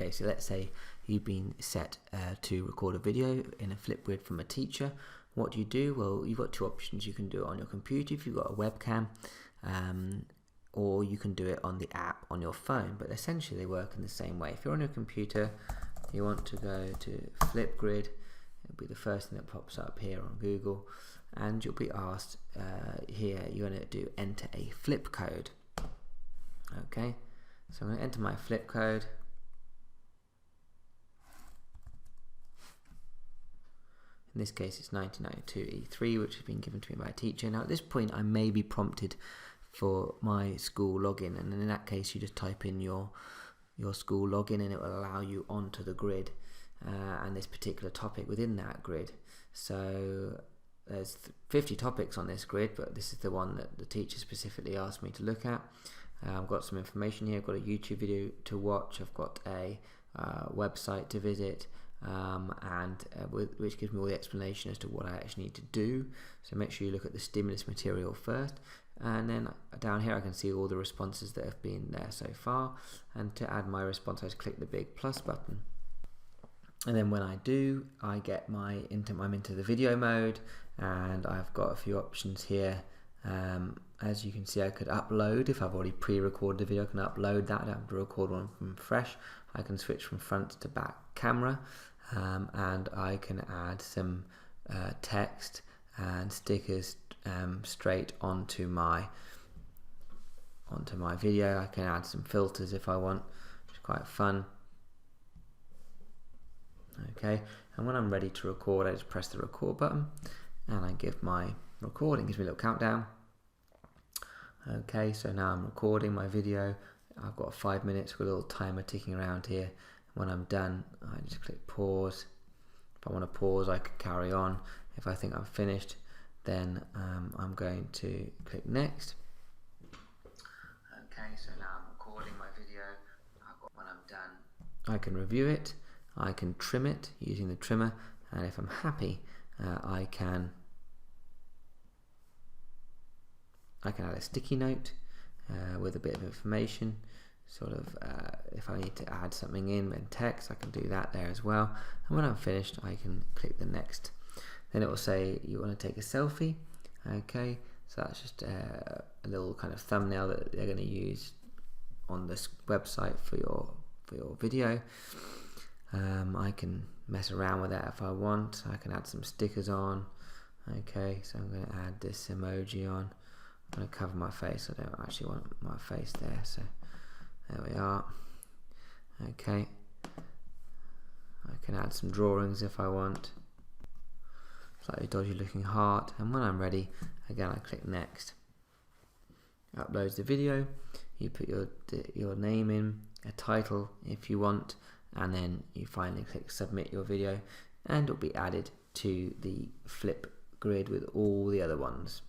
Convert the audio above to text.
Okay, so let's say you've been set to record a video in a Flipgrid from a teacher. What do you do? Well, you've got two options. You can do it on your computer if you've got a webcam, or you can do it on the app on your phone, but essentially they work in the same way. If you're on your computer, you want to go to Flipgrid. It'll be the first thing that pops up here on Google, and you'll be asked here, you're going to do enter a flip code. Okay, so I'm going to enter my flip code. In this case it's 1992 E3, which has been given to me by a teacher. Now at this point I may be prompted for my school login, and in that case you just type in your school login and it will allow you onto the grid and this particular topic within that grid. So there's 50 topics on this grid, but this is the one that the teacher specifically asked me to look at. I've got some information here. I've got a YouTube video to watch, I've got a website to visit, which gives me all the explanation as to what I actually need to do. So make sure you look at the stimulus material first, and then down here I can see all the responses that have been there so far, and to add my response I just click the big plus button, and then when I do, I get I'm into the video mode, and I've got a few options here. As you can see, I could upload. If I've already pre-recorded a video, I can upload that. I don't have to record one from fresh. I can switch from front to back camera, and I can add some text and stickers straight onto my video. I can add some filters if I want, which is quite fun. Okay, and when I'm ready to record, I just press the record button and I give my recording. Gives me a little countdown. Okay, so now I'm recording my video. I've got 5 minutes with a little timer ticking around here. When I'm done, I just click pause. If I want to pause, I can carry on. If I think I'm finished, then I'm going to click next. Okay, so now I'm recording my video. When I'm done, I can review it. I can trim it using the trimmer, and if I'm happy, I can add a sticky note with a bit of information, if I need to add something in text, I can do that there as well. And when I'm finished, I can click the next. Then it will say you want to take a selfie. Okay, so that's just a little kind of thumbnail that they're going to use on this website for your video. I can mess around with that if I want. I can add some stickers on. Okay, so I'm going to add this emoji on. I'm going to cover my face. I don't actually want my face there, so there we are. Okay, I can add some drawings if I want. Slightly dodgy looking heart, and when I'm ready, again I click next. Uploads the video. You put your name in, a title if you want, and then you finally click submit your video, and it'll be added to the Flipgrid with all the other ones.